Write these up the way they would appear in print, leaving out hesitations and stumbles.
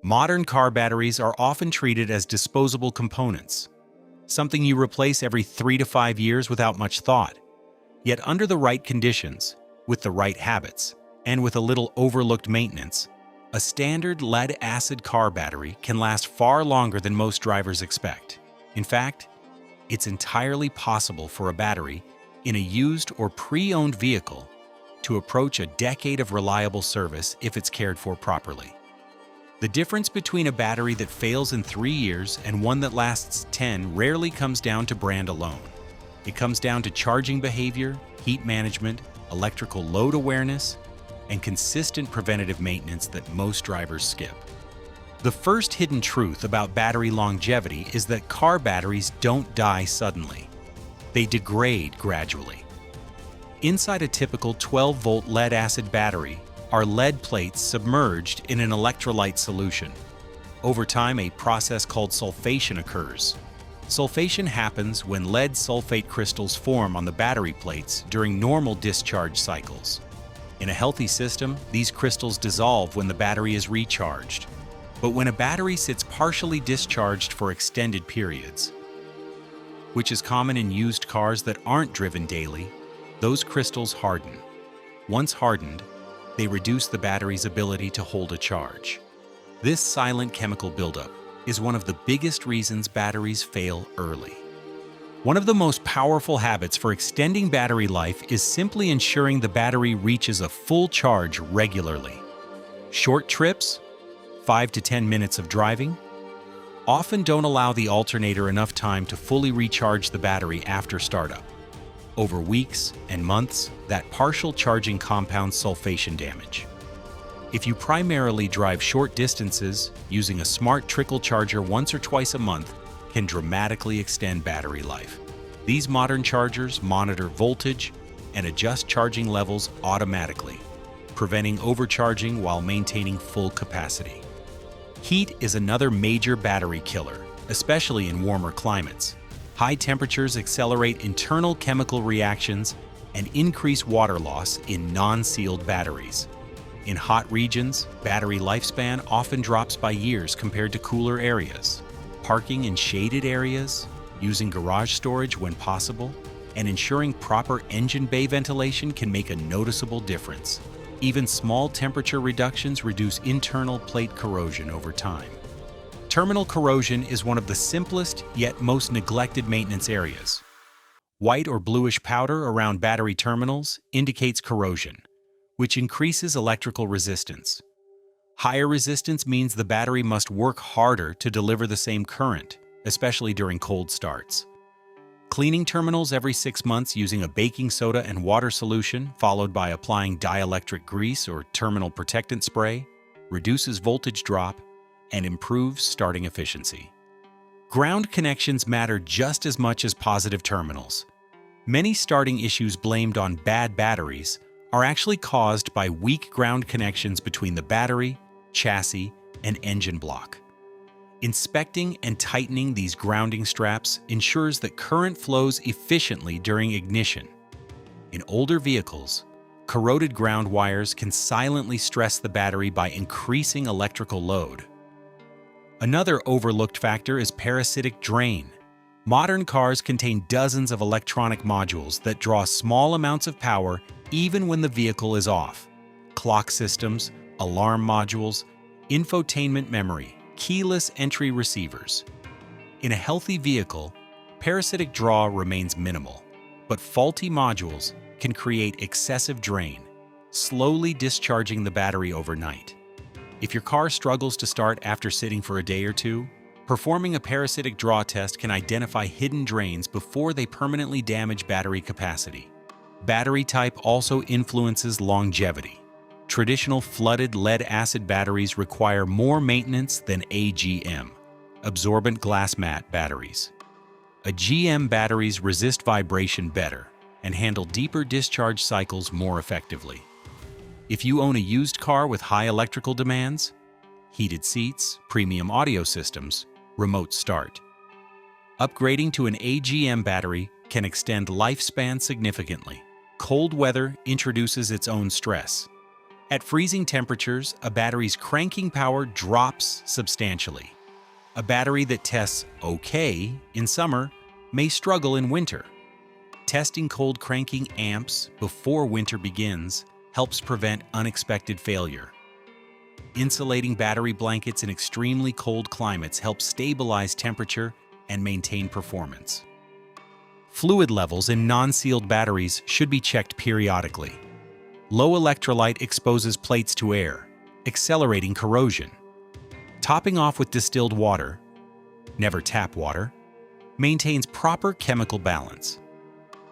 Modern car batteries are often treated as disposable components, something you replace every 3 to 5 years without much thought. Yet under the right conditions, with the right habits, and with a little overlooked maintenance, a standard lead-acid car battery can last far longer than most drivers expect. In fact, it's entirely possible for a battery in a used or pre-owned vehicle to approach a decade of reliable service if it's cared for properly. The difference between a battery that fails in 3 years and one that lasts 10 rarely comes down to brand alone. It comes down to charging behavior, heat management, electrical load awareness, and consistent preventative maintenance that most drivers skip. The first hidden truth about battery longevity is that car batteries don't die suddenly. They degrade gradually. Inside a typical 12-volt lead-acid battery are lead plates submerged in an electrolyte solution. Over time, a process called sulfation occurs. Sulfation happens when lead sulfate crystals form on the battery plates during normal discharge cycles. In a healthy system, these crystals dissolve when the battery is recharged. But when a battery sits partially discharged for extended periods, which is common in used cars that aren't driven daily, those crystals harden. Once hardened, they reduce the battery's ability to hold a charge. This silent chemical buildup is one of the biggest reasons batteries fail early. One of the most powerful habits for extending battery life is simply ensuring the battery reaches a full charge regularly. Short trips, 5 to 10 minutes of driving, often don't allow the alternator enough time to fully recharge the battery after startup. Over weeks and months, that partial charging compounds sulfation damage. If you primarily drive short distances, using a smart trickle charger once or twice a month can dramatically extend battery life. These modern chargers monitor voltage and adjust charging levels automatically, preventing overcharging while maintaining full capacity. Heat is another major battery killer, especially in warmer climates. High temperatures accelerate internal chemical reactions and increase water loss in non-sealed batteries. In hot regions, battery lifespan often drops by years compared to cooler areas. Parking in shaded areas, using garage storage when possible, and ensuring proper engine bay ventilation can make a noticeable difference. Even small temperature reductions reduce internal plate corrosion over time. Terminal corrosion is one of the simplest yet most neglected maintenance areas. White or bluish powder around battery terminals indicates corrosion, which increases electrical resistance. Higher resistance means the battery must work harder to deliver the same current, especially during cold starts. Cleaning terminals every 6 months using a baking soda and water solution, followed by applying dielectric grease or terminal protectant spray, reduces voltage drop and improves starting efficiency. Ground connections matter just as much as positive terminals. Many starting issues blamed on bad batteries are actually caused by weak ground connections between the battery, chassis, and engine block. Inspecting and tightening these grounding straps ensures that current flows efficiently during ignition. In older vehicles, corroded ground wires can silently stress the battery by increasing electrical load. Another overlooked factor is parasitic drain. Modern cars contain dozens of electronic modules that draw small amounts of power even when the vehicle is off. Clock systems, alarm modules, infotainment memory, keyless entry receivers. In a healthy vehicle, parasitic draw remains minimal, but faulty modules can create excessive drain, slowly discharging the battery overnight. If your car struggles to start after sitting for a day or two, performing a parasitic draw test can identify hidden drains before they permanently damage battery capacity. Battery type also influences longevity. Traditional flooded lead-acid batteries require more maintenance than AGM, absorbent glass mat batteries. AGM batteries resist vibration better and handle deeper discharge cycles more effectively. If you own a used car with high electrical demands, heated seats, premium audio systems, remote start, upgrading to an AGM battery can extend lifespan significantly. Cold weather introduces its own stress. At freezing temperatures, a battery's cranking power drops substantially. A battery that tests okay in summer may struggle in winter. Testing cold cranking amps before winter begins helps prevent unexpected failure. Insulating battery blankets in extremely cold climates helps stabilize temperature and maintain performance. Fluid levels in non-sealed batteries should be checked periodically. Low electrolyte exposes plates to air, accelerating corrosion. Topping off with distilled water, never tap water, maintains proper chemical balance.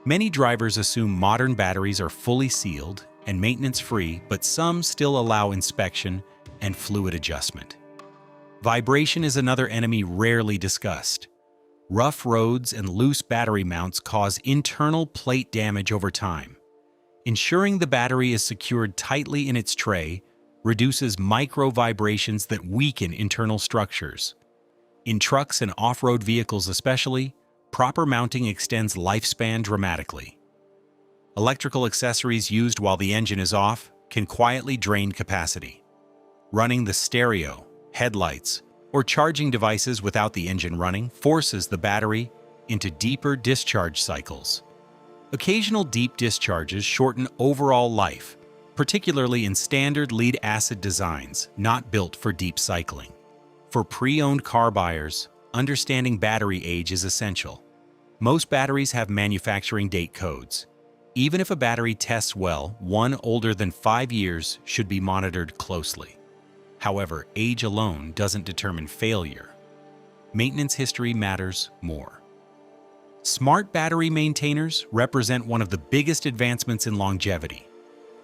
Many drivers assume modern batteries are fully sealed and maintenance-free, but some still allow inspection and fluid adjustment. Vibration is another enemy rarely discussed. Rough roads and loose battery mounts cause internal plate damage over time. Ensuring the battery is secured tightly in its tray reduces micro vibrations that weaken internal structures. In trucks and off-road vehicles especially, proper mounting extends lifespan dramatically. Electrical accessories used while the engine is off can quietly drain capacity. Running the stereo, headlights, or charging devices without the engine running forces the battery into deeper discharge cycles. Occasional deep discharges shorten overall life, particularly in standard lead-acid designs not built for deep cycling. For pre-owned car buyers, understanding battery age is essential. Most batteries have manufacturing date codes. Even if a battery tests well, one older than 5 years should be monitored closely. However, age alone doesn't determine failure. Maintenance history matters more. Smart battery maintainers represent one of the biggest advancements in longevity.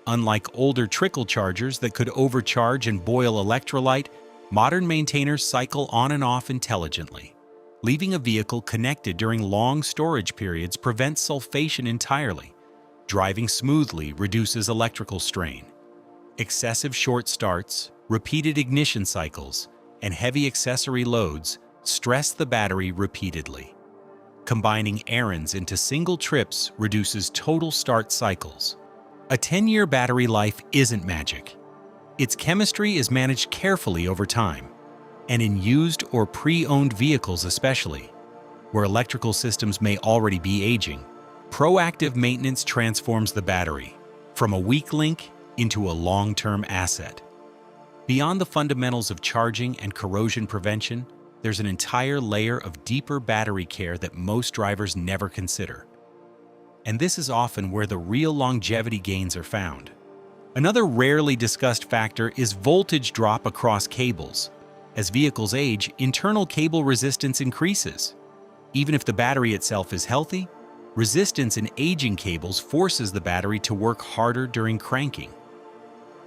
Unlike older trickle chargers that could overcharge and boil electrolyte, modern maintainers cycle on and off intelligently. Leaving a vehicle connected during long storage periods prevents sulfation entirely. Driving smoothly reduces electrical strain. Excessive short starts, repeated ignition cycles, and heavy accessory loads stress the battery repeatedly. Combining errands into single trips reduces total start cycles. A 10-year battery life isn't magic. Its chemistry is managed carefully over time, and in used or pre-owned vehicles especially, where electrical systems may already be aging, proactive maintenance transforms the battery from a weak link into a long-term asset. Beyond the fundamentals of charging and corrosion prevention, there's an entire layer of deeper battery care that most drivers never consider. And this is often where the real longevity gains are found. Another rarely discussed factor is voltage drop across cables. As vehicles age, internal cable resistance increases. Even if the battery itself is healthy, resistance in aging cables forces the battery to work harder during cranking.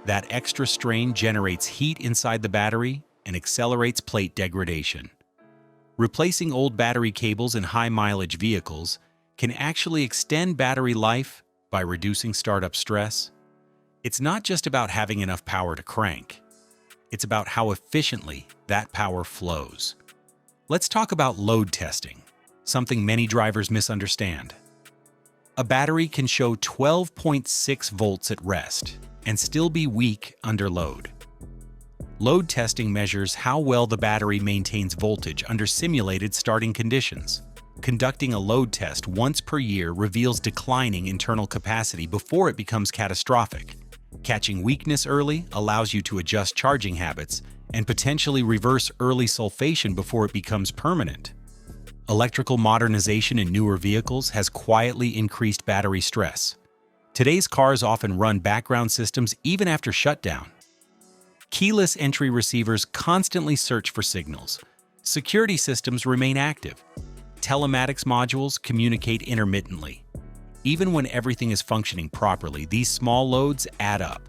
That extra strain generates heat inside the battery and accelerates plate degradation. Replacing old battery cables in high-mileage vehicles can actually extend battery life by reducing startup stress. It's not just about having enough power to crank. It's about how efficiently that power flows. Let's talk about load testing, something many drivers misunderstand. A battery can show 12.6 volts at rest and still be weak under load. Load testing measures how well the battery maintains voltage under simulated starting conditions. Conducting a load test once per year reveals declining internal capacity before it becomes catastrophic. Catching weakness early allows you to adjust charging habits and potentially reverse early sulfation before it becomes permanent. Electrical modernization in newer vehicles has quietly increased battery stress. Today's cars often run background systems even after shutdown. Keyless entry receivers constantly search for signals. Security systems remain active. Telematics modules communicate intermittently. Even when everything is functioning properly, these small loads add up.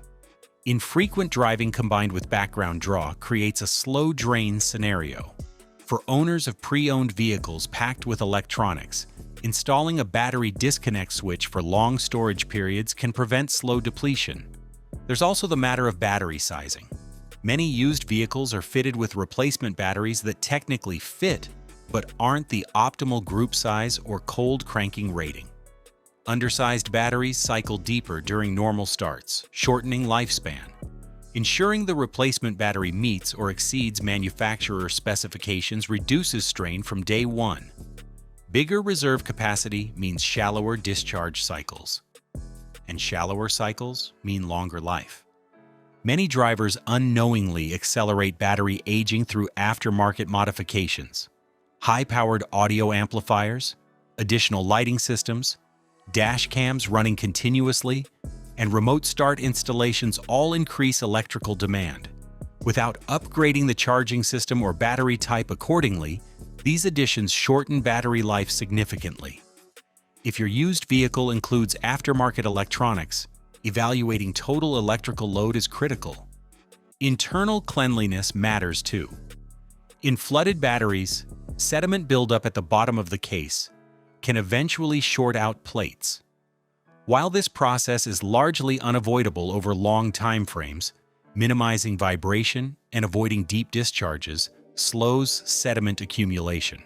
Infrequent driving combined with background draw creates a slow drain scenario. For owners of pre-owned vehicles packed with electronics, installing a battery disconnect switch for long storage periods can prevent slow depletion. There's also the matter of battery sizing. Many used vehicles are fitted with replacement batteries that technically fit, but aren't the optimal group size or cold cranking rating. Undersized batteries cycle deeper during normal starts, shortening lifespan. Ensuring the replacement battery meets or exceeds manufacturer specifications reduces strain from day one. Bigger reserve capacity means shallower discharge cycles, and shallower cycles mean longer life. Many drivers unknowingly accelerate battery aging through aftermarket modifications. High-powered audio amplifiers, additional lighting systems, dash cams running continuously, and remote start installations all increase electrical demand. Without upgrading the charging system or battery type accordingly, these additions shorten battery life significantly. If your used vehicle includes aftermarket electronics, evaluating total electrical load is critical. Internal cleanliness matters too. In flooded batteries, sediment buildup at the bottom of the case can eventually short out plates. While this process is largely unavoidable over long time frames, minimizing vibration and avoiding deep discharges slows sediment accumulation.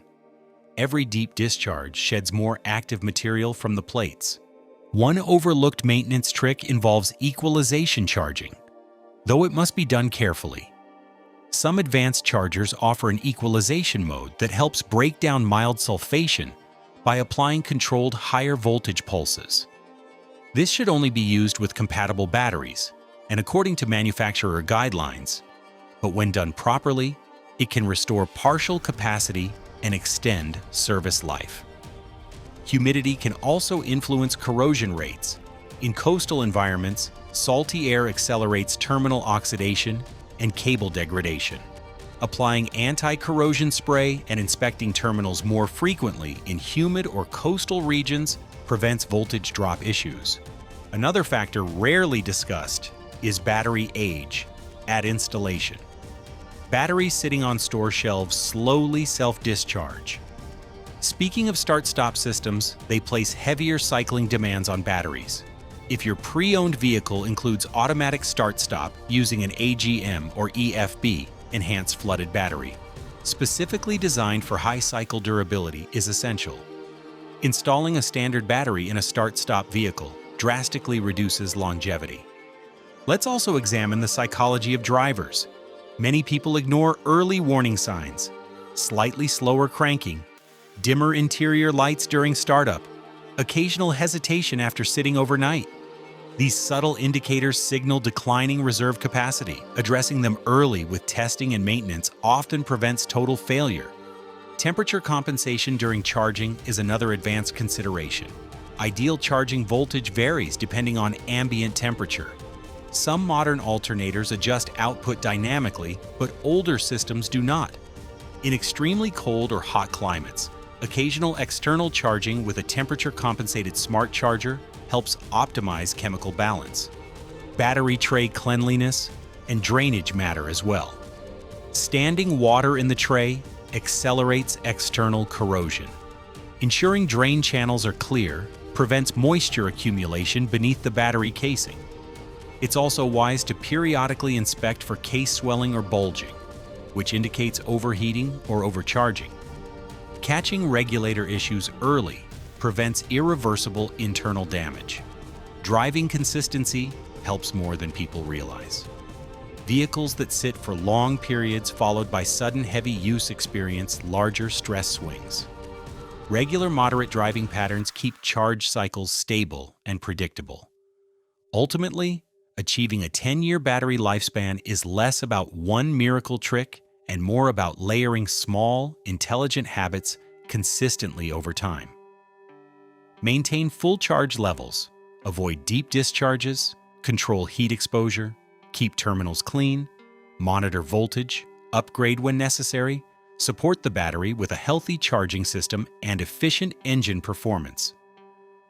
Every deep discharge sheds more active material from the plates. One overlooked maintenance trick involves equalization charging, though it must be done carefully. Some advanced chargers offer an equalization mode that helps break down mild sulfation by applying controlled higher voltage pulses. This should only be used with compatible batteries and according to manufacturer guidelines, but when done properly, it can restore partial capacity and extend service life. Humidity can also influence corrosion rates. In coastal environments, salty air accelerates terminal oxidation and cable degradation. Applying anti-corrosion spray and inspecting terminals more frequently in humid or coastal regions prevents voltage drop issues. Another factor rarely discussed is battery age at installation. Batteries sitting on store shelves slowly self-discharge. Speaking of start-stop systems, they place heavier cycling demands on batteries. If your pre-owned vehicle includes automatic start-stop using an AGM or EFB, enhanced flooded battery, specifically designed for high cycle durability, is essential. Installing a standard battery in a start-stop vehicle drastically reduces longevity. Let's also examine the psychology of drivers. Many people ignore early warning signs: slightly slower cranking, dimmer interior lights during startup, occasional hesitation after sitting overnight. These subtle indicators signal declining reserve capacity. Addressing them early with testing and maintenance often prevents total failure. Temperature compensation during charging is another advanced consideration. Ideal charging voltage varies depending on ambient temperature. Some modern alternators adjust output dynamically, but older systems do not. In extremely cold or hot climates, occasional external charging with a temperature-compensated smart charger helps optimize chemical balance. Battery tray cleanliness and drainage matter as well. Standing water in the tray accelerates external corrosion. Ensuring drain channels are clear prevents moisture accumulation beneath the battery casing. It's also wise to periodically inspect for case swelling or bulging, which indicates overheating or overcharging. Catching regulator issues early prevents irreversible internal damage. Driving consistency helps more than people realize. Vehicles that sit for long periods followed by sudden heavy use experience larger stress swings. Regular moderate driving patterns keep charge cycles stable and predictable. Ultimately, achieving a 10-year battery lifespan is less about one miracle trick and more about layering small, intelligent habits consistently over time. Maintain full charge levels, avoid deep discharges, control heat exposure, keep terminals clean, monitor voltage, upgrade when necessary, support the battery with a healthy charging system and efficient engine performance.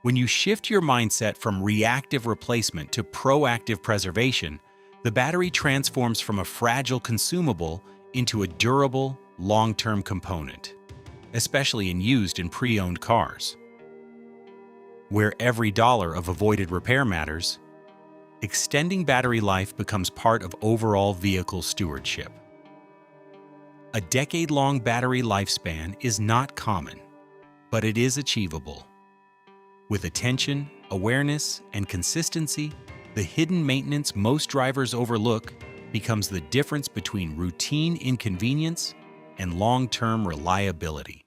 When you shift your mindset from reactive replacement to proactive preservation, the battery transforms from a fragile consumable into a durable, long-term component, especially in used and pre-owned cars. Where every dollar of avoided repair matters, extending battery life becomes part of overall vehicle stewardship. A decade-long battery lifespan is not common, but it is achievable. With attention, awareness, and consistency, the hidden maintenance most drivers overlook becomes the difference between routine inconvenience and long-term reliability.